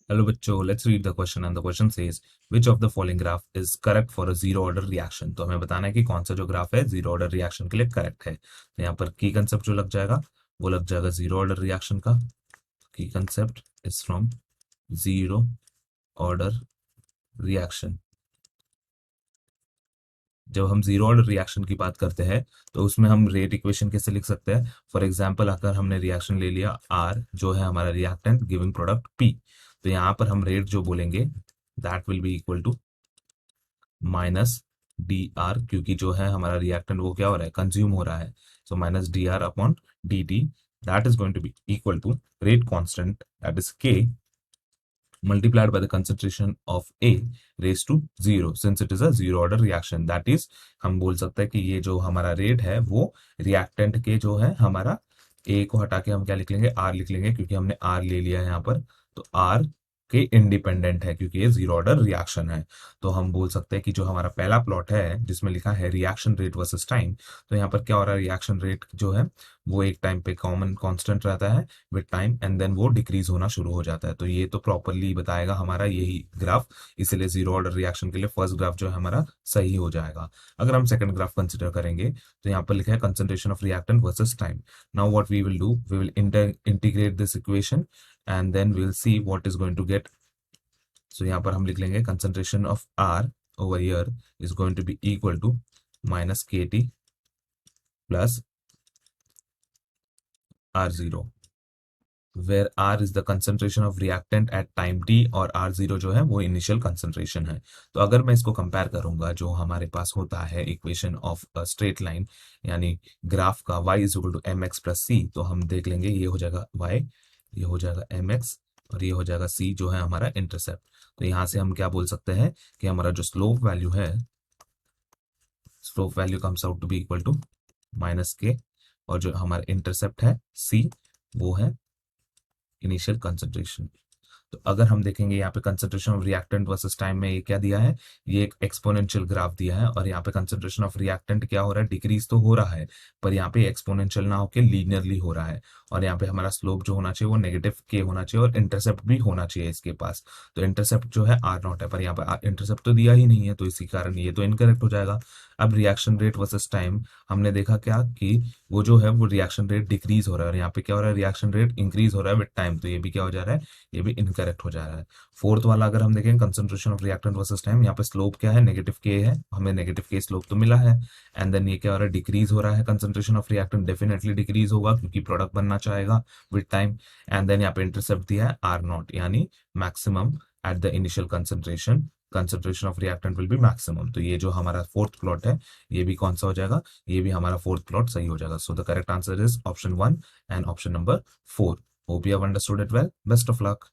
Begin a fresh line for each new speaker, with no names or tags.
Hello बच्चों, let's read the question and the question says which of the following graph is correct for a zero order reaction। तो हमें बताना है कि कौन सा जो ग्राफ है जीरो ऑर्डर रिएक्शन के लिए करेक्ट है। तो यहाँ पर की कंसेप्ट जो लग जाएगा वो लग जाएगा जीरो ऑर्डर रिएक्शन का। की concept is from zero order reaction. जब हम जीरो ऑर्डर रिएक्शन की बात करते हैं तो उसमें हम रेट इक्वेशन कैसे लिख सकते हैं। फॉर एग्जांपल अगर हमने रिएक्शन ले लिया आर जो है हमारा रिएक्टेंट गिविंग प्रोडक्ट पी, तो यहाँ पर हम रेट जो बोलेंगे that will be equal to minus D R, क्योंकि जो है हमारा रिएक्टेंट वो क्या हो रहा है, कंज्यूम हो रहा है। So minus D R upon D T, that is going to be equal to rate constant that is K multiplied by the concentration of A raised to 0 since it is a zero order reaction। that is हम बोल सकते हैं कि ये जो हमारा rate है वो रिएक्टेंट के जो है हमारा A को हटा के हम क्या लिख लेंगे, R लिख लेंगे, क्योंकि हमने R ले लिया है यहाँ पर। तो R के इंडिपेंडेंट है क्योंकि ये जीरो ऑर्डर रिएक्शन है। तो हम बोल सकते हैं कि जो हमारा पहला प्लॉट है जिसमें लिखा है रिएक्शन रेट वर्सेस टाइम, तो यहाँ पर क्या हो रहा है, रिएक्शन रेट जो है वो एक टाइम पे कॉमन कांस्टेंट रहता है विद टाइम एंड देन वो डिक्रीज होना शुरू हो जाता है। तो ये तो प्रॉपरली बताएगा हमारा यही ग्राफ, इसलिए जीरो ऑर्डर रिएक्शन के लिए फर्स्ट ग्राफ जो है हमारा सही हो जाएगा। अगर हम सेकंड ग्राफ कंसिडर करेंगे तो यहाँ पर लिखा है concentration of reactant versus time. Now what we will do, we will integrate this equation and then we will see what is going to get. So यहाँ पर हम लिख लेंगे concentration of R over here is going to be equal to minus K T plus R0, where R is the concentration of reactant at time t और R0 जो है वो initial concentration है। तो अगर मैं इसको कंपेयर करूंगा जो हमारे पास होता है इक्वेशन ऑफ स्ट्रेट लाइन यानी ग्राफ का y is equal to M X plus C, तो हम देख लेंगे ये हो जाएगा y, ये हो जाएगा एम एक्स और ये हो जाएगा c जो है हमारा इंटरसेप्ट। तो यहाँ से हम क्या बोल सकते हैं कि हमारा जो स्लोप वैल्यू है, slope value comes out to be equal to minus K, और जो हमारा इंटरसेप्ट है c वो है इनिशियल कंसंट्रेशन। तो अगर हम देखेंगे यहाँ पे concentration of reactant versus time में ये क्या दिया है, ये एक एक्सपोनेंशियल ग्राफ दिया है और यहाँ पे कंसंट्रेशन ऑफ रिएक्टेंट क्या हो रहा है, डिक्रीज तो हो रहा है पर यहाँ पे एक्सपोनेंशियल ना होके लीनियरली हो रहा है। और यहाँ पे हमारा स्लोप जो होना चाहिए वो नेगेटिव के होना चाहिए और इंटरसेप्ट भी होना चाहिए इसके पास। तो इंटरसेप्ट जो है आर नॉट है पर यहाँ पे इंटरसेप्ट तो दिया ही नहीं है, तो इसी कारण ये तो इनकरेक्ट हो जाएगा। अब रिएक्शन रेट वर्सेस टाइम हमने देखा क्या कि वो जो है वो रिएक्शन रेट डिक्रीज हो रहा है और यहाँ पे क्या हो रहा है, रिएक्शन रेट इंक्रीज हो रहा है विद टाइम, तो ये भी क्या हो जा रहा है, ये भी इनकरेक्ट हो जा रहा है। फोर्थ वाला अगर हम देखें concentration of reactant versus time, यहाँ पे स्लोप क्या है, नेगेटिव के है, हमें नेगेटिव के स्लोप तो मिला है एंड देन ये क्या हो रहा है, डिक्रीज हो रहा है। Concentration of reactant definitely decrease होगा क्योंकि प्रोडक्ट बनना चाहेगा विद टाइम। एंड देन यहाँ पे इंटरसेप्ट दिया है आर नॉट यानी maximum at the initial concentration of reactant will be maximum. तो ये जो हमारा फोर्थ प्लॉट है ये भी कौन सा हो जाएगा, ये भी हमारा फोर्थ प्लॉट सही हो जाएगा। So the correct answer is option 1 and option number 4। Hope you have understood it well. Best of luck.